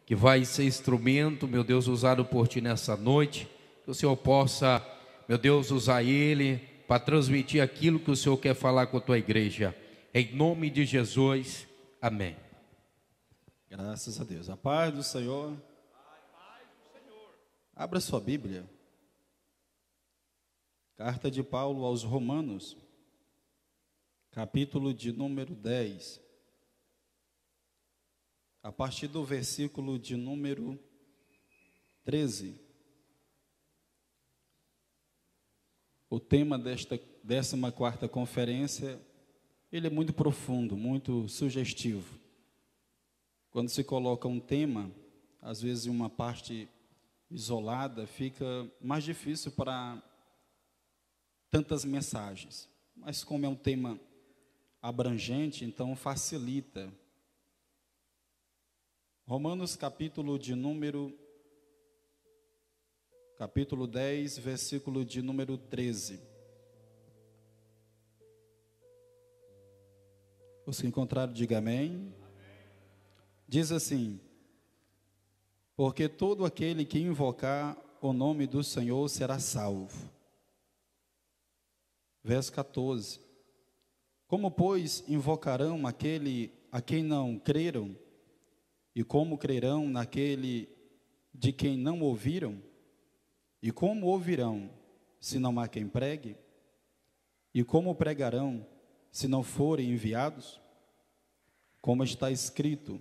que vai ser instrumento, meu Deus, usado por Ti nessa noite. Que o Senhor possa, meu Deus, usar ele para transmitir aquilo que o Senhor quer falar com a Tua igreja. Em nome de Jesus, amém. Graças a Deus. A paz do Senhor. Abra sua Bíblia. Carta de Paulo aos Romanos, capítulo de número 10. A partir do versículo de número 13. O tema desta 14ª conferência, ele é muito profundo, muito sugestivo. Quando se coloca um tema, às vezes em uma parte isolada, fica mais difícil para tantas mensagens. Mas como é um tema abrangente, então facilita. Romanos capítulo 10, versículo de número 13. Os que encontraram, diga amém. Diz assim: porque todo aquele que invocar o nome do Senhor será salvo. Verso 14. Como, pois, invocarão aquele a quem não creram? E como crerão naquele de quem não ouviram? E como ouvirão, se não há quem pregue? E como pregarão, se não forem enviados? Como está escrito: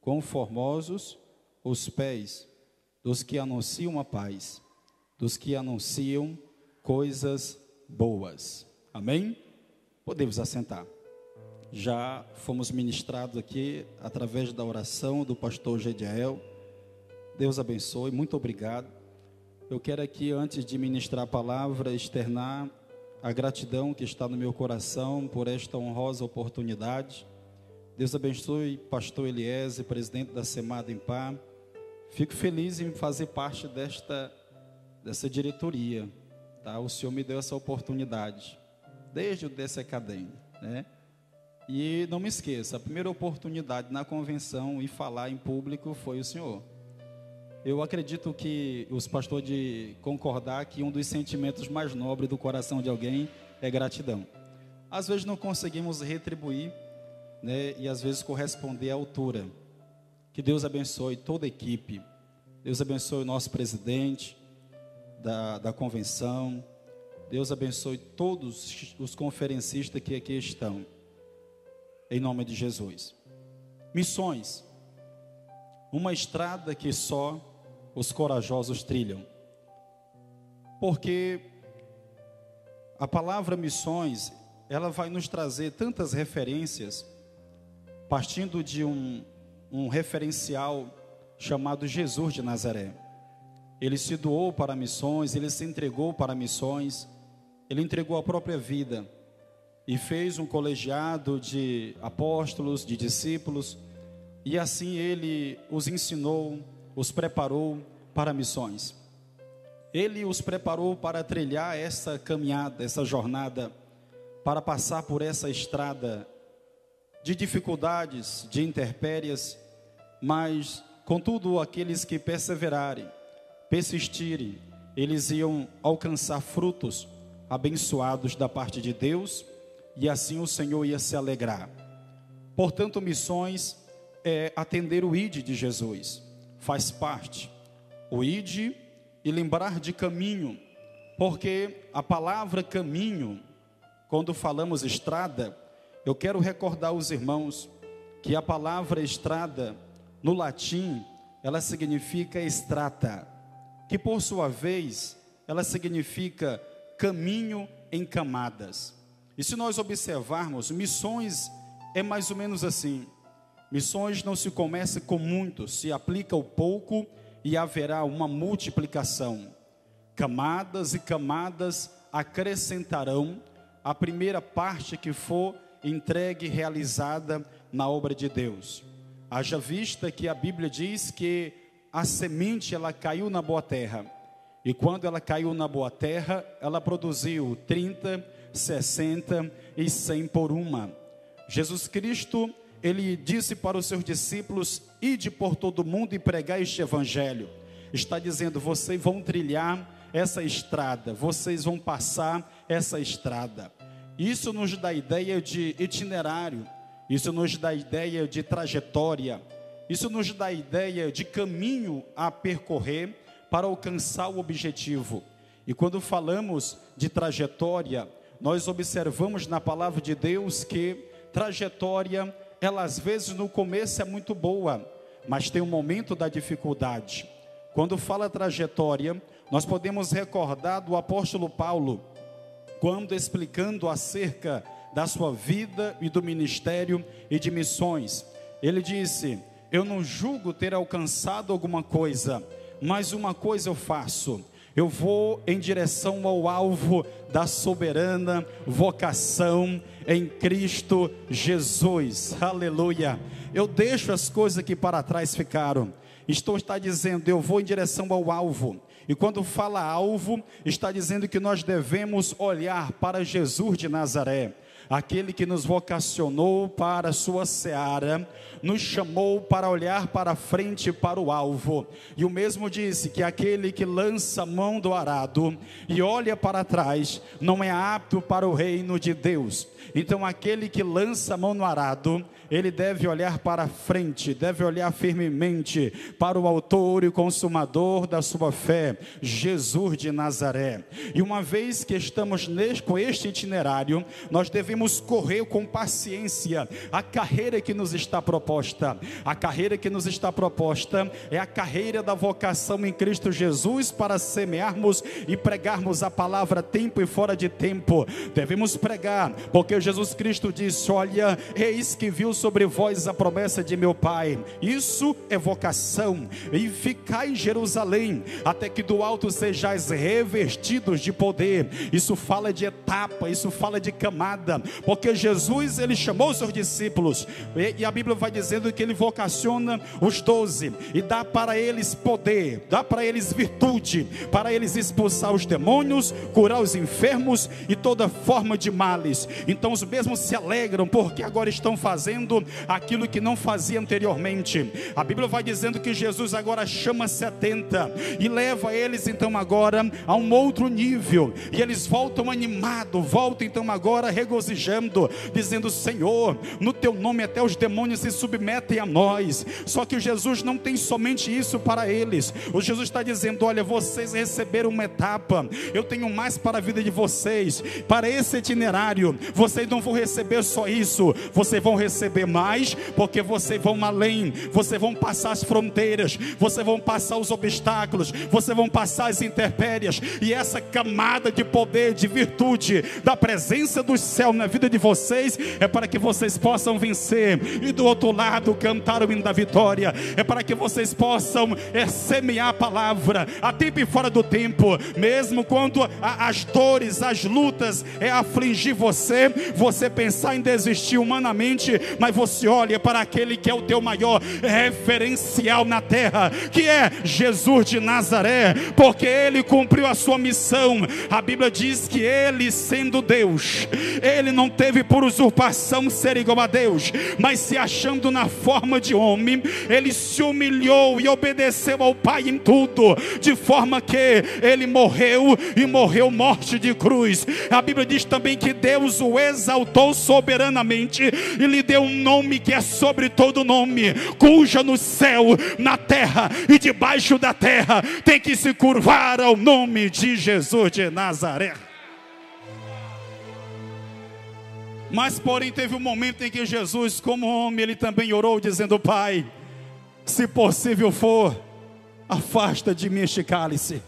quão formosos os pés dos que anunciam a paz, dos que anunciam coisas boas. Amém? Podemos assentar. Já fomos ministrados aqui através da oração do pastor Gediel. Deus abençoe, muito obrigado. Eu quero aqui, antes de ministrar a palavra, externar a gratidão que está no meu coração por esta honrosa oportunidade. Deus abençoe pastor Eliezer, presidente da Semada em Pá. Fico feliz em fazer parte dessa diretoria, tá? O Senhor me deu essa oportunidade, desde o DCCADEM, né? E não me esqueça, a primeira oportunidade na convenção e falar em público foi o Senhor. Eu acredito que os pastores de concordar que um dos sentimentos mais nobres do coração de alguém é gratidão. Às vezes não conseguimos retribuir, né, e às vezes corresponder à altura. Que Deus abençoe toda a equipe. Deus abençoe o nosso presidente da convenção. Deus abençoe todos os conferencistas que aqui estão. Em nome de Jesus. Missões. Uma estrada que só os corajosos trilham. Porque a palavra missões, ela vai nos trazer tantas referências, partindo de um referencial chamado Jesus de Nazaré. Ele se doou para missões, ele se entregou para missões, ele entregou a própria vida e fez um colegiado de apóstolos, de discípulos, e assim ele os ensinou, os preparou para missões. Ele os preparou para trilhar essa caminhada, essa jornada, para passar por essa estrada de dificuldades, de intempéries, mas, contudo, aqueles que perseverarem, persistirem, eles iam alcançar frutos abençoados da parte de Deus, e assim o Senhor ia se alegrar. Portanto, missões é atender o ide de Jesus, faz parte. O ide e lembrar de caminho, porque a palavra caminho, quando falamos estrada, eu quero recordar aos irmãos que a palavra estrada, no latim, ela significa strata, que por sua vez, ela significa caminho em camadas. E se nós observarmos, missões é mais ou menos assim. Missões não se começa com muito, se aplica o pouco e haverá uma multiplicação. Camadas e camadas acrescentarão a primeira parte que for entregue e realizada na obra de Deus. Haja vista que a Bíblia diz que a semente ela caiu na boa terra. E quando ela caiu na boa terra, ela produziu 30, 60 e 100 por uma. Jesus Cristo, ele disse para os seus discípulos: ide por todo mundo e pregai este evangelho. Está dizendo, vocês vão trilhar essa estrada, vocês vão passar essa estrada. Isso nos dá ideia de itinerário, isso nos dá ideia de trajetória, isso nos dá ideia de caminho a percorrer para alcançar o objetivo. E quando falamos de trajetória, nós observamos na palavra de Deus que trajetória, ela às vezes no começo é muito boa, mas tem um momento da dificuldade. Quando fala trajetória, nós podemos recordar do apóstolo Paulo, quando explicando acerca da sua vida e do ministério e de missões. Ele disse, eu não julgo ter alcançado alguma coisa, mas uma coisa eu faço, eu vou em direção ao alvo da soberana vocação em Cristo Jesus, aleluia. Eu deixo as coisas que para trás ficaram, está dizendo, eu vou em direção ao alvo. E quando fala alvo, está dizendo que nós devemos olhar para Jesus de Nazaré, aquele que nos vocacionou para a sua seara, nos chamou para olhar para frente, para o alvo. E o mesmo disse que aquele que lança a mão do arado e olha para trás, não é apto para o reino de Deus. Então aquele que lança a mão no arado, ele deve olhar para frente, deve olhar firmemente para o autor e consumador da sua fé, Jesus de Nazaré. E uma vez que estamos com este itinerário, nós devemos correr com paciência a carreira que nos está proposta. A carreira que nos está proposta é a carreira da vocação em Cristo Jesus, para semearmos e pregarmos a palavra a tempo e fora de tempo. Devemos pregar, porque Jesus Cristo disse, olha, eis que viu sobre vós a promessa de meu Pai. Isso é vocação. E ficai em Jerusalém, até que do alto sejais revestidos de poder. Isso fala de etapa, isso fala de camada, porque Jesus, ele chamou os seus discípulos, e a Bíblia vai dizendo que ele vocaciona os 12, e dá para eles poder, dá para eles virtude, para eles expulsar os demônios, curar os enfermos e toda forma de males. Então os mesmos se alegram, porque agora estão fazendo aquilo que não fazia anteriormente. A Bíblia vai dizendo que Jesus agora chama 70 e leva eles então agora a um outro nível, e eles voltam animados, voltam então agora regozijando, dizendo, Senhor, no teu nome até os demônios se submetem a nós. Só que Jesus não tem somente isso para eles. O Jesus está dizendo, olha, vocês receberam uma etapa, eu tenho mais para a vida de vocês. Para esse itinerário, vocês não vão receber só isso, vocês vão receber mais, porque vocês vão além, vocês vão passar as fronteiras, vocês vão passar os obstáculos, vocês vão passar as intempéries, e essa camada de poder, de virtude, da presença do céu na vida de vocês, é para que vocês possam vencer, e do outro lado cantar o hino da vitória, é para que vocês possam semear a palavra, a tempo e fora do tempo, mesmo quando as dores, as lutas afligir você, você pensar em desistir humanamente, mas você olha para aquele que é o teu maior referencial na terra, que é Jesus de Nazaré, porque ele cumpriu a sua missão. A Bíblia diz que ele, sendo Deus, ele não teve por usurpação ser igual a Deus, mas se achando na forma de homem, ele se humilhou e obedeceu ao Pai em tudo, de forma que ele morreu, e morreu morte de cruz. A Bíblia diz também que Deus o exaltou soberanamente e lhe deu um nome que é sobre todo nome, cuja no céu, na terra e debaixo da terra tem que se curvar ao nome de Jesus de Nazaré. Mas porém teve um momento em que Jesus, como homem, ele também orou dizendo, Pai, se possível for, afasta de mim este cálice.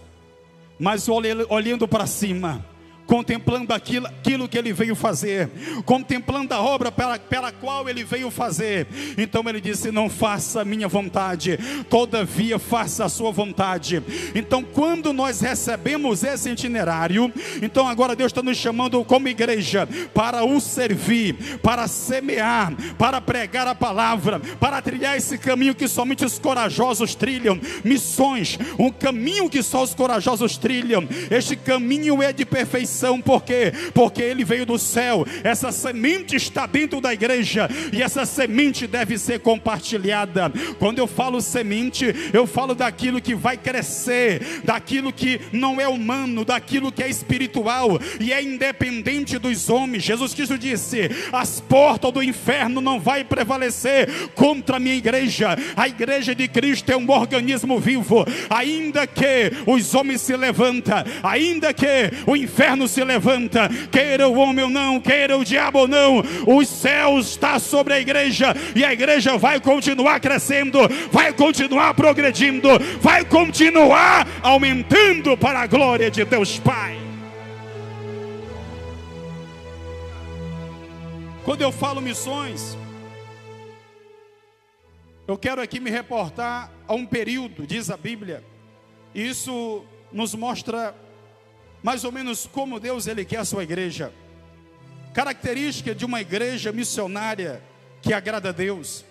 Mas olhando para cima, contemplando aquilo que ele veio fazer, contemplando a obra pela qual ele veio fazer, então ele disse, não faça a minha vontade, todavia faça a sua vontade. Então quando nós recebemos esse itinerário, então agora Deus está nos chamando como igreja, para o servir, para semear, para pregar a palavra, para trilhar esse caminho que somente os corajosos trilham, missões, um caminho que só os corajosos trilham. Este caminho é de perfeição, benção. Por quê? Porque ele veio do céu. Essa semente está dentro da igreja e essa semente deve ser compartilhada. Quando eu falo semente, eu falo daquilo que vai crescer, daquilo que não é humano, daquilo que é espiritual e é independente dos homens. Jesus Cristo disse: as portas do inferno não vai prevalecer contra a minha igreja. A igreja de Cristo é um organismo vivo. Ainda que os homens se levantam, ainda que o inferno se levanta, queira o homem ou não, queira o diabo ou não, os céus estão sobre a igreja e a igreja vai continuar crescendo, vai continuar progredindo, vai continuar aumentando para a glória de Deus Pai. Quando eu falo missões, eu quero aqui me reportar a um período, diz a Bíblia. Isso nos mostra mais ou menos como Deus ele quer a sua igreja. Característica de uma igreja missionária que agrada a Deus,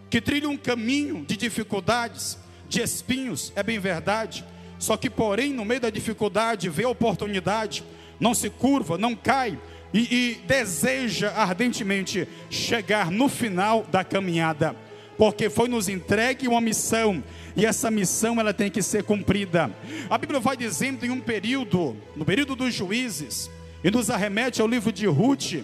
que trilha um caminho de dificuldades, de espinhos, é bem verdade. Só que porém no meio da dificuldade vê a oportunidade, não se curva, não cai e deseja ardentemente chegar no final da caminhada. Porque foi nos entregue uma missão, e essa missão ela tem que ser cumprida. A Bíblia vai dizendo em um período, no período dos juízes, e nos arremete ao livro de Ruth.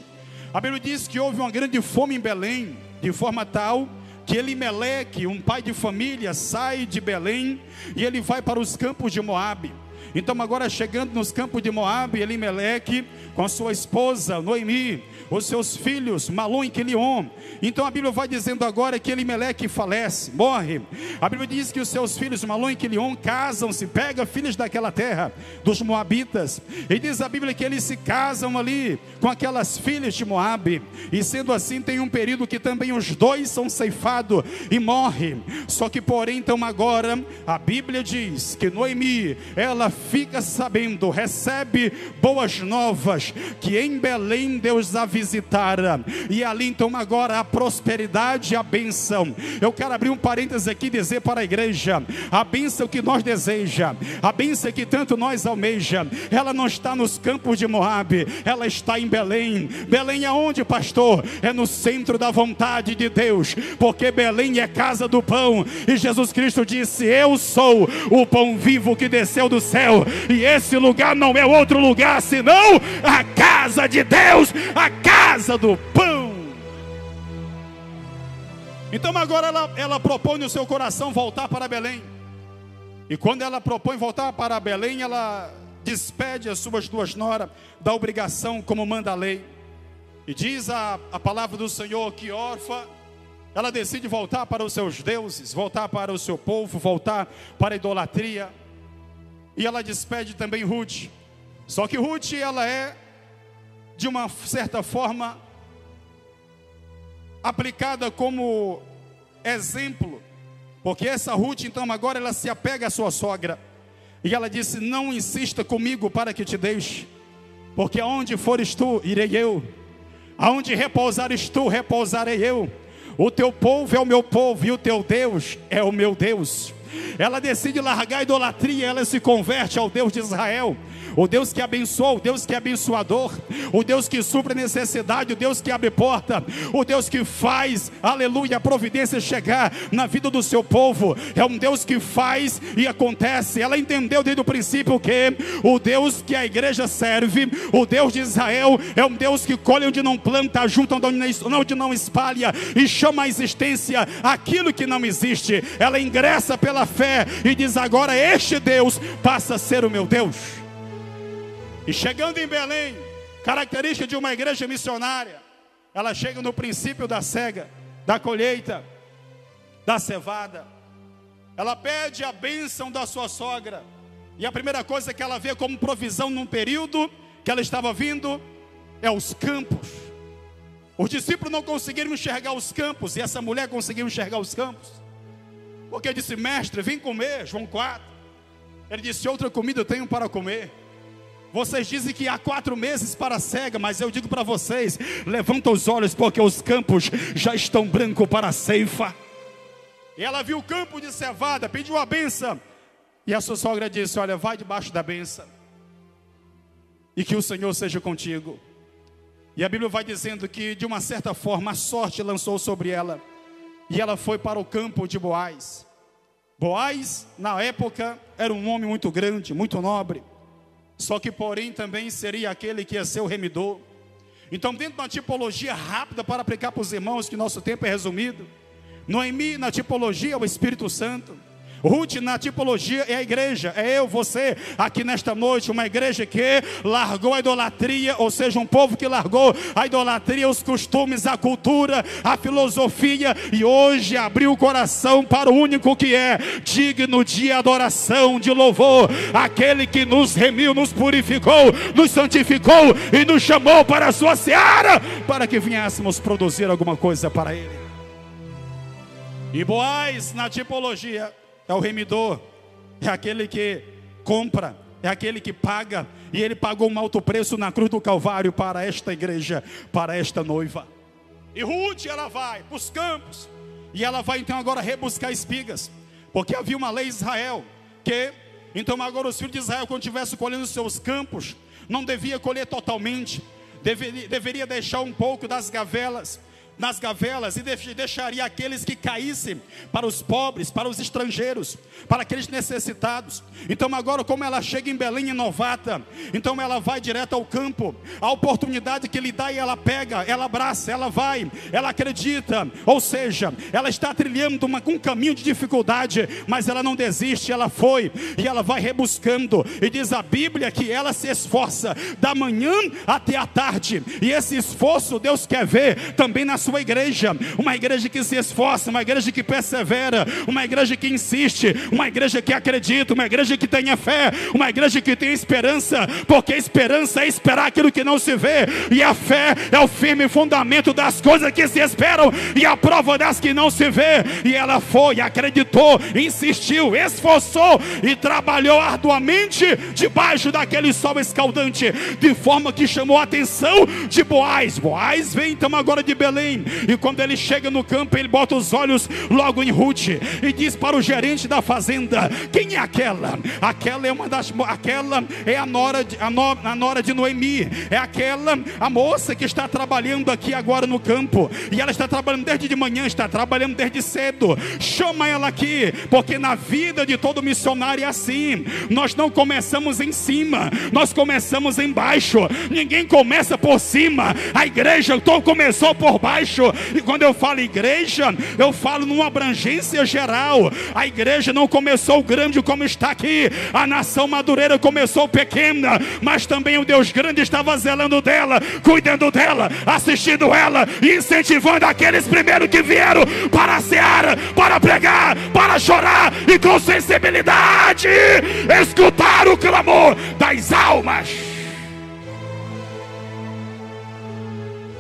A Bíblia diz que houve uma grande fome em Belém, de forma tal que Elimeleque, um pai de família, sai de Belém e ele vai para os campos de Moabe. Então agora chegando nos campos de Moabe, Elimeleque com a sua esposa Noemi, os seus filhos Malom e Quilion. Então a Bíblia vai dizendo agora que Elimeleque falece, morre. A Bíblia diz que os seus filhos Malom e Quilion casam-se, pegam filhos daquela terra, dos Moabitas. E diz a Bíblia que eles se casam ali com aquelas filhas de Moabe. E sendo assim tem um período que também os dois são ceifados e morrem. Só que porém então agora a Bíblia diz que Noemi, ela fica sabendo, recebe boas novas, que em Belém Deus a visitara, e ali então agora a prosperidade e a bênção. Eu quero abrir um parênteses aqui e dizer para a igreja, a bênção que nós deseja, a bênção que tanto nós almeja, ela não está nos campos de Moabe, ela está em Belém. Belém é onde, pastor? É no centro da vontade de Deus, porque Belém é casa do pão, e Jesus Cristo disse: eu sou o pão vivo que desceu do céu, e esse lugar não é outro lugar senão a casa de Deus, a casa do pão. Então agora ela propõe no seu coração voltar para Belém. E quando ela propõe voltar para Belém, ela despede as suas duas noras da obrigação como manda a lei. E diz a palavra do Senhor que órfã, ela decide voltar para os seus deuses, voltar para o seu povo, voltar para a idolatria. E ela despede também Ruth. Só que Ruth, ela é, de uma certa forma, aplicada como exemplo. Porque essa Ruth, então, agora ela se apega à sua sogra. E ela disse: não insista comigo para que te deixe. Porque aonde fores tu, irei eu. Aonde repousares tu, repousarei eu. O teu povo é o meu povo e o teu Deus é o meu Deus. Ela decide largar a idolatria, ela se converte ao Deus de Israel, o Deus que abençoa, o Deus que é abençoador, o Deus que supre necessidade, o Deus que abre porta, o Deus que faz, aleluia, a providência chegar na vida do seu povo. É um Deus que faz e acontece. Ela entendeu desde o princípio que o Deus que a igreja serve, o Deus de Israel, é um Deus que colhe onde não planta, junta onde não espalha, e chama à existência aquilo que não existe. Ela ingressa pela fé e diz: agora este Deus passa a ser o meu Deus. E chegando em Belém, característica de uma igreja missionária, ela chega no princípio da cega, da colheita, da cevada. Ela pede a bênção da sua sogra, e a primeira coisa que ela vê como provisão num período que ela estava vindo é os campos. Os discípulos não conseguiram enxergar os campos, e essa mulher conseguiu enxergar os campos, porque disse: mestre, vem comer. João 4. Ele disse: outra comida eu tenho para comer. Vocês dizem que há 4 meses para a cega, mas eu digo para vocês: levanta os olhos, porque os campos já estão brancos para a ceifa. E ela viu o campo de cevada, pediu a benção, e a sua sogra disse: olha, vai debaixo da benção. e que o Senhor seja contigo. E a Bíblia vai dizendo que, de uma certa forma, a sorte lançou sobre ela, e ela foi para o campo de Boaz. Boaz, na época, era um homem muito grande, muito nobre, só que, porém, também seria aquele que ia ser o remidor. Então, dentro de uma tipologia rápida para aplicar para os irmãos, que nosso tempo é resumido, Noemi, na tipologia, é o Espírito Santo. Ruth, na tipologia, é a igreja, é eu, você, aqui nesta noite, uma igreja que largou a idolatria, ou seja, um povo que largou a idolatria, os costumes, a cultura, a filosofia, e hoje abriu o coração para o único que é digno de adoração, de louvor, aquele que nos remiu, nos purificou, nos santificou e nos chamou para a sua seara, para que viéssemos produzir alguma coisa para ele. E Boaz, na tipologia, é o remidor, é aquele que compra, é aquele que paga, e ele pagou um alto preço na cruz do Calvário para esta igreja, para esta noiva. E Ruth, ela vai para os campos, e ela vai então agora rebuscar espigas, porque havia uma lei em Israel, que então agora os filhos de Israel, quando estivessem colhendo os seus campos, não devia colher totalmente, deveria deixar um pouco das gavelas, nas gavelas, e deixaria aqueles que caíssem para os pobres, para os estrangeiros, para aqueles necessitados. Então agora, como ela chega em Belém novata, então ela vai direto ao campo, a oportunidade que lhe dá, e ela pega, ela abraça, ela vai, ela acredita, ou seja, ela está trilhando um caminho de dificuldade, mas ela não desiste, ela foi, e ela vai rebuscando, e diz a Bíblia que ela se esforça da manhã até a tarde, e esse esforço Deus quer ver também na sua igreja, uma igreja que se esforça, uma igreja que persevera, uma igreja que insiste, uma igreja que acredita, uma igreja que tenha fé, uma igreja que tenha esperança, porque a esperança é esperar aquilo que não se vê, e a fé é o firme fundamento das coisas que se esperam, e a prova das que não se vê. E ela foi, acreditou, insistiu, esforçou e trabalhou arduamente debaixo daquele sol escaldante, de forma que chamou a atenção de Boaz. Boaz vem então agora de Belém, e quando ele chega no campo, ele bota os olhos logo em Ruth, e diz para o gerente da fazenda: quem é aquela? Aquela é a nora de Noemi, é aquela, a moça que está trabalhando aqui agora no campo, e ela está trabalhando desde de manhã, está trabalhando desde cedo, chama ela aqui, porque na vida de todo missionário é assim, nós não começamos em cima, nós começamos embaixo, ninguém começa por cima, a igreja começou por baixo. E quando eu falo igreja, eu falo numa abrangência geral. A igreja não começou grande como está aqui, a nação Madureira começou pequena, mas também o Deus grande estava zelando dela, cuidando dela, assistindo ela, incentivando aqueles primeiros que vieram para a seara, para pregar, para chorar e com sensibilidade escutar o clamor das almas.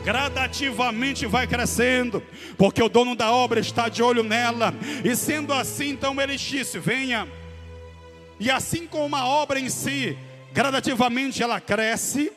Gradativamente vai crescendo, porque o dono da obra está de olho nela, e sendo assim, então ele disse: venha. E assim como a obra em si, gradativamente ela cresce,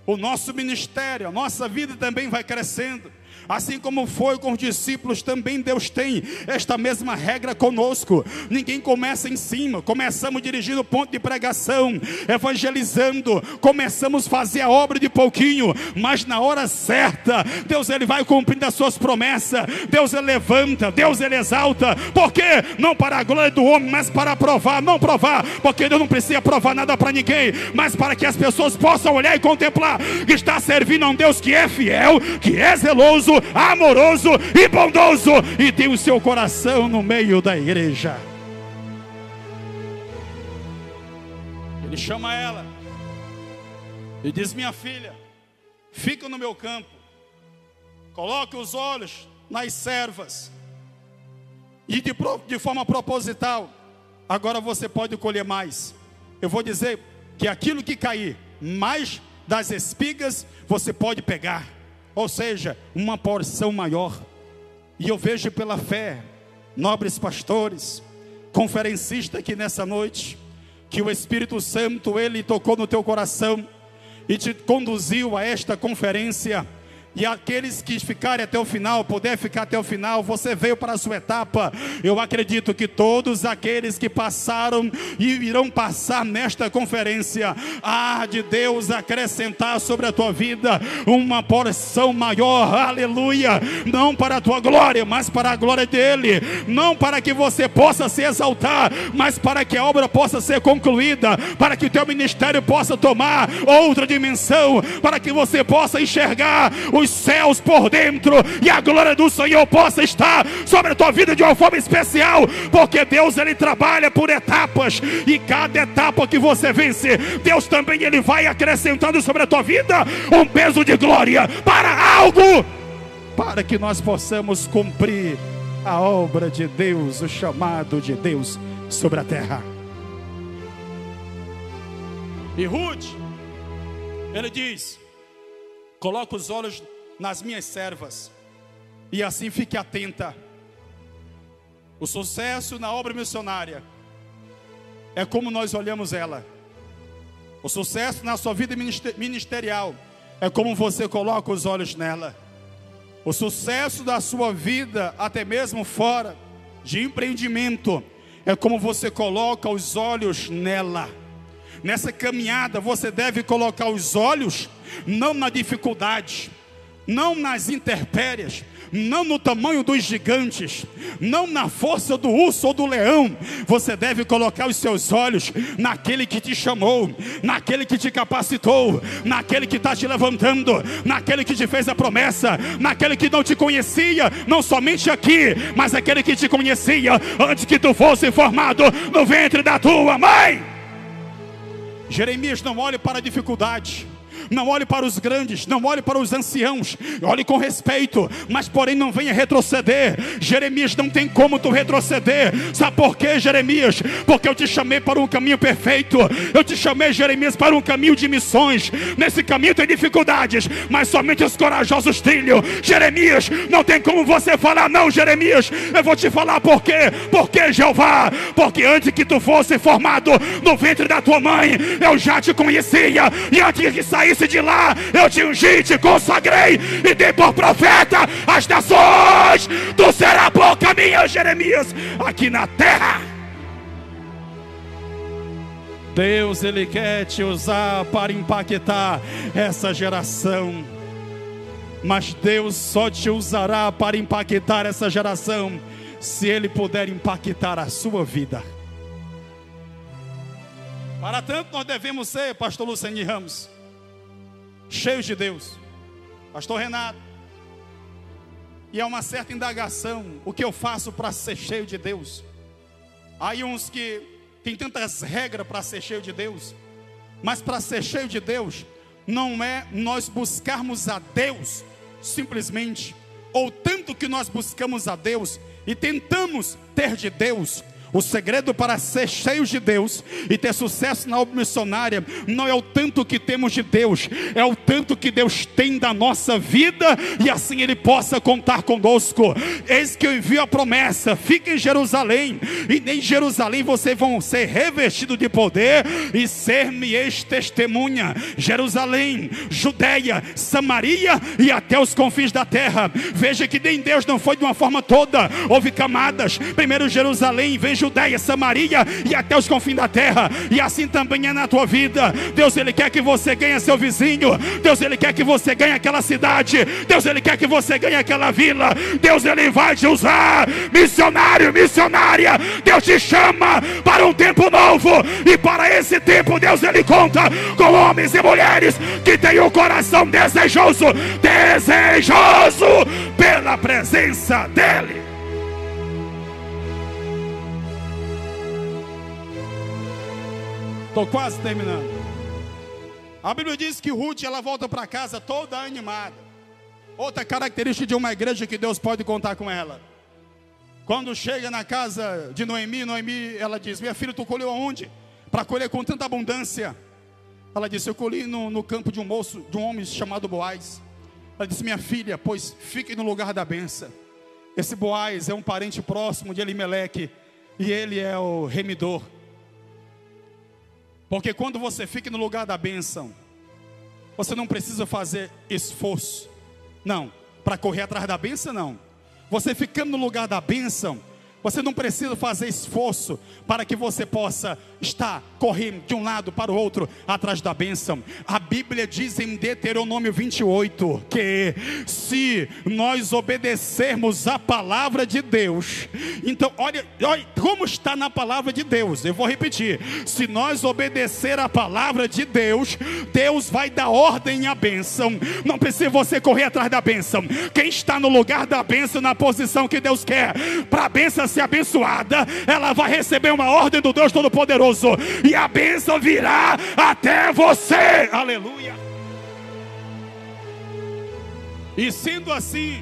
o nosso ministério, a nossa vida também vai crescendo. Assim como foi com os discípulos, também Deus tem esta mesma regra conosco. Ninguém começa em cima, começamos dirigindo ponto de pregação, evangelizando, começamos a fazer a obra de pouquinho, mas na hora certa, Deus ele vai cumprindo as suas promessas, Deus ele levanta, Deus ele exalta, porque não para a glória do homem, mas para provar, não provar, porque Deus não precisa provar nada para ninguém, mas para que as pessoas possam olhar e contemplar que está servindo a um Deus que é fiel, que é zeloso, amoroso e bondoso, e tem o seu coração no meio da igreja. Ele chama ela e diz: minha filha, fica no meu campo, coloque os olhos nas servas, e de forma proposital, agora você pode colher mais. Eu vou dizer que aquilo que cair mais das espigas, você pode pegar, ou seja, uma porção maior. E eu vejo pela fé, nobres pastores, conferencistas aqui nessa noite, que o Espírito Santo, ele tocou no teu coração e te conduziu a esta conferência, E aqueles que ficarem até o final, puder ficar até o final, você veio para a sua etapa. Eu acredito que todos aqueles que passaram e irão passar nesta conferência, há de Deus acrescentar sobre a tua vida uma porção maior, aleluia. Não para a tua glória, mas para a glória dele. Não para que você possa se exaltar, mas para que a obra possa ser concluída, para que o teu ministério possa tomar outra dimensão, para que você possa enxergar os céus por dentro e a glória do Senhor possa estar sobre a tua vida de uma forma especial, porque Deus ele trabalha por etapas, e cada etapa que você vence, Deus também ele vai acrescentando sobre a tua vida um peso de glória para algo, para que nós possamos cumprir a obra de Deus, o chamado de Deus sobre a terra. E Ruth, ele diz: coloca os olhos nas minhas servas, e assim fique atenta. O sucesso na obra missionária é como nós olhamos ela. O sucesso na sua vida ministerial é como você coloca os olhos nela. O sucesso da sua vida, até mesmo fora de empreendimento, é como você coloca os olhos nela. Nessa caminhada você deve colocar os olhos não na dificuldade, não nas intempéries, não no tamanho dos gigantes, não na força do urso ou do leão. Você deve colocar os seus olhos naquele que te chamou, naquele que te capacitou, naquele que está te levantando, naquele que te fez a promessa, naquele que não te conhecia, não somente aqui, mas aquele que te conhecia antes que tu fosse formado no ventre da tua mãe. Jeremias, não olhe para a dificuldade, não olhe para os grandes, não olhe para os anciãos, olhe com respeito, mas porém não venha retroceder. Jeremias, não tem como tu retroceder. Sabe por quê, Jeremias? Porque eu te chamei para um caminho perfeito. Eu te chamei, Jeremias, para um caminho de missões. Nesse caminho tem dificuldades, mas somente os corajosos trilham. Jeremias, não tem como você falar não, Jeremias. Eu vou te falar por quê. Porque Jeová, porque antes que tu fosse formado no ventre da tua mãe, eu já te conhecia, e antes que saísse de lá, eu te ungi, te consagrei e dei por profeta às nações. Tu será boca minha, Jeremias, aqui na terra. Deus ele quer te usar para impactar essa geração, mas Deus só te usará para impactar essa geração se ele puder impactar a sua vida. Para tanto nós devemos ser, pastor Luceni Ramos, cheios de Deus. Pastor Renato, e é uma certa indagação: o que eu faço para ser cheio de Deus? Há uns que tem tantas regras para ser cheio de Deus, mas para ser cheio de Deus não é nós buscarmos a Deus simplesmente, ou tanto que nós buscamos a Deus e tentamos ter de Deus. O segredo para ser cheios de Deus e ter sucesso na obra missionária não é o tanto que temos de Deus, é o tanto que Deus tem da nossa vida, e assim Ele possa contar conosco. Eis que eu envio a promessa: fique em Jerusalém, e em Jerusalém vocês vão ser revestidos de poder e ser-me-eis testemunha. Jerusalém, Judeia, Samaria e até os confins da terra. Veja que nem Deus não foi de uma forma toda, houve camadas. Primeiro Jerusalém, vem Judeia, Samaria e até os confins da terra. E assim também é na tua vida. Deus ele quer que você ganhe seu vizinho. Deus ele quer que você ganhe aquela cidade. Deus ele quer que você ganhe aquela vila. Deus ele vai te usar, missionário, missionária. Deus te chama para um tempo novo, e para esse tempo Deus ele conta com homens e mulheres que têm o coração desejoso pela presença dele. Estou quase terminando. A Bíblia diz que Ruth ela volta para casa toda animada. Outra característica de uma igreja que Deus pode contar com ela. Quando chega na casa de Noemi, ela diz: minha filha, tu colheu aonde? Para colher com tanta abundância. Ela disse: eu colhi no campo de um moço, de um homem chamado Boaz. Ela disse: minha filha, pois fique no lugar da bênção. Esse Boaz é um parente próximo de Elimeleque, e ele é o remidor. Porque quando você fica no lugar da bênção, você não precisa fazer esforço, Não. Para correr atrás da bênção, não. Você ficando no lugar da bênção, você não precisa fazer esforço para que você possa estar correndo de um lado para o outro atrás da bênção. A Bíblia diz em Deuteronômio 28 que se nós obedecermos a palavra de Deus, então olha como está na palavra de Deus. Eu vou repetir: se nós obedecer a palavra de Deus, Deus vai dar ordem à bênção. Não precisa você correr atrás da bênção. Quem está no lugar da bênção, na posição que Deus quer para a bênção ser abençoada, ela vai receber uma ordem do Deus Todo-Poderoso, e a bênção virá até você. Aleluia. E sendo assim,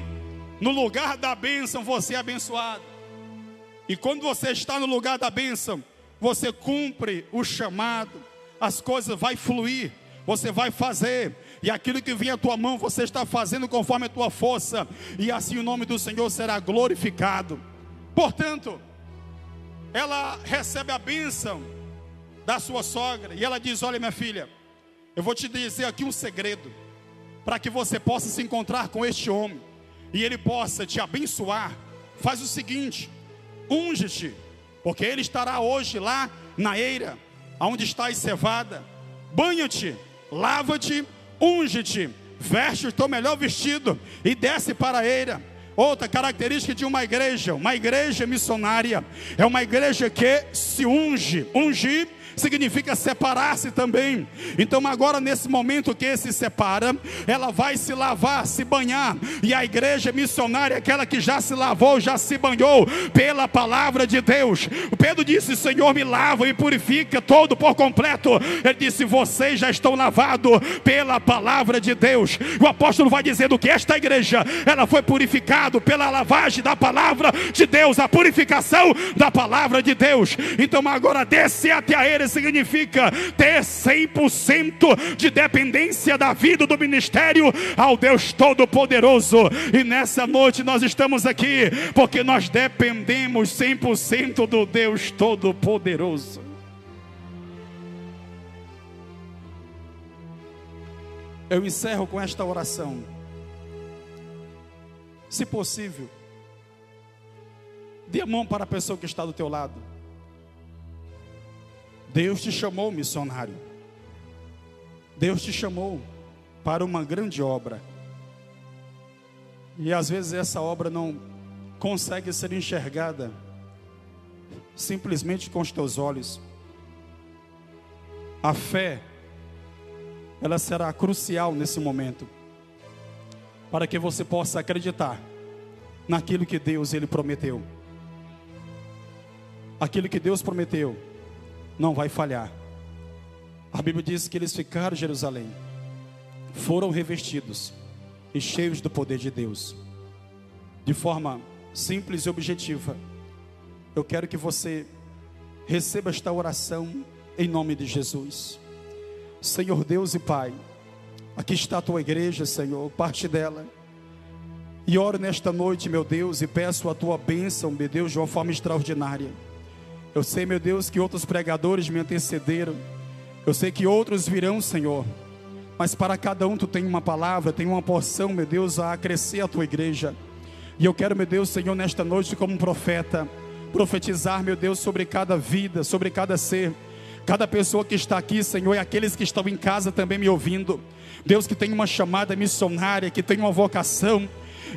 no lugar da bênção você é abençoado. E quando você está no lugar da bênção, você cumpre o chamado, as coisas vão fluir, você vai fazer, e aquilo que vem à tua mão você está fazendo conforme a tua força, e assim o nome do Senhor será glorificado. Portanto, ela recebe a bênção da sua sogra, e ela diz: olha, minha filha, eu vou te dizer aqui um segredo, para que você possa se encontrar com este homem, e ele possa te abençoar. Faz o seguinte: unge-te, porque ele estará hoje lá na eira, onde está a cevada. Banha-te, lava-te, unge-te, veste o teu melhor vestido, e desce para a eira. Outra característica de uma igreja missionária, é uma igreja que se unge. Ungir significa separar-se também. Então agora, nesse momento que se separa, ela vai se lavar, se banhar. E a igreja missionária, aquela que já se lavou, já se banhou pela palavra de Deus. O Pedro disse: Senhor, me lava e purifica todo por completo. Ele disse: vocês já estão lavados pela palavra de Deus. O apóstolo vai dizendo que esta igreja, ela foi purificada pela lavagem da palavra de Deus, a purificação da palavra de Deus. Então agora, descer até a eira significa ter 100% de dependência da vida, do ministério ao Deus Todo-Poderoso. E nessa noite nós estamos aqui porque nós dependemos 100% do Deus Todo-Poderoso. Eu encerro com esta oração. Se possível, dê a mão para a pessoa que está do teu lado. Deus te chamou, missionário. Deus te chamou para uma grande obra. E às vezes essa obra não consegue ser enxergada simplesmente com os teus olhos. A fé, ela será crucial nesse momento, para que você possa acreditar naquilo que Deus ele prometeu. Aquilo que Deus prometeu não vai falhar. A Bíblia diz que eles ficaram em Jerusalém, foram revestidos e cheios do poder de Deus. De forma simples e objetiva, eu quero que você receba esta oração em nome de Jesus. Senhor Deus e Pai, aqui está a tua igreja, Senhor, parte dela. E oro nesta noite, meu Deus, e peço a tua bênção, meu Deus, de uma forma extraordinária. Eu sei, meu Deus, que outros pregadores me antecederam. Eu sei que outros virão, Senhor. Mas para cada um tu tem uma palavra, tem uma porção, meu Deus, a acrescer a tua igreja. E eu quero, meu Deus, Senhor, nesta noite como um profeta, profetizar, meu Deus, sobre cada vida, sobre cada ser, cada pessoa que está aqui, Senhor, e aqueles que estão em casa também me ouvindo. Deus, que tem uma chamada missionária, que tem uma vocação,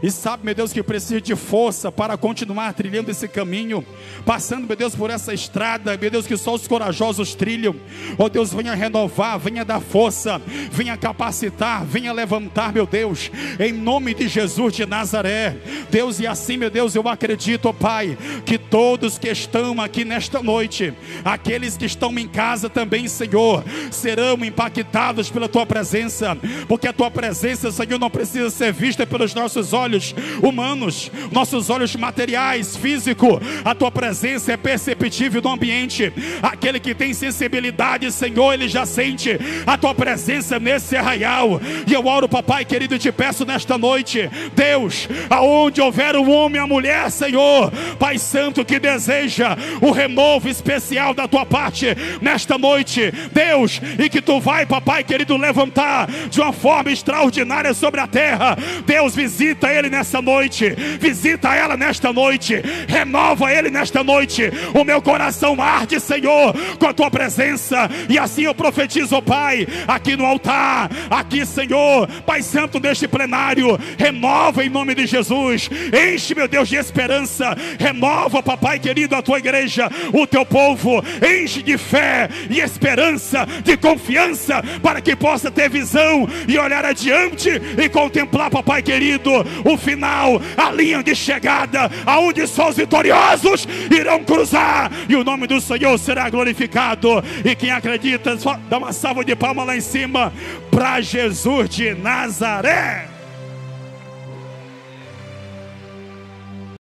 e sabe, meu Deus, que precisa de força para continuar trilhando esse caminho, passando, meu Deus, por essa estrada, meu Deus, que só os corajosos trilham. Oh Deus, venha renovar, venha dar força, venha capacitar, venha levantar, meu Deus, em nome de Jesus de Nazaré. Deus, e assim, meu Deus, eu acredito, oh Pai, que todos que estão aqui nesta noite, aqueles que estão em casa também, Senhor, serão impactados pela tua presença, porque a tua presença, Senhor, não precisa ser vista pelos nossos olhos, olhos humanos, nossos olhos materiais, físico. A tua presença é perceptível no ambiente. Aquele que tem sensibilidade, Senhor, ele já sente a tua presença nesse arraial. E eu oro, papai querido, e te peço nesta noite, Deus, aonde houver um homem e a mulher, Senhor, Pai Santo, que deseja o renovo especial da tua parte nesta noite, Deus, e que tu vai, papai querido, levantar de uma forma extraordinária sobre a terra. Deus, visita ele nessa noite, visita ela nesta noite, renova ele nesta noite. O meu coração arde, Senhor, com a tua presença, e assim eu profetizo, Pai, aqui no altar, aqui, Senhor, Pai Santo, neste plenário, renova em nome de Jesus. Enche, meu Deus, de esperança. Renova, papai querido, a tua igreja, o teu povo. Enche de fé e esperança, de confiança, para que possa ter visão e olhar adiante e contemplar, papai querido, o final, a linha de chegada, aonde só os vitoriosos irão cruzar, e o nome do Senhor será glorificado. E quem acredita, dá uma salva de palmas lá em cima para Jesus de Nazaré.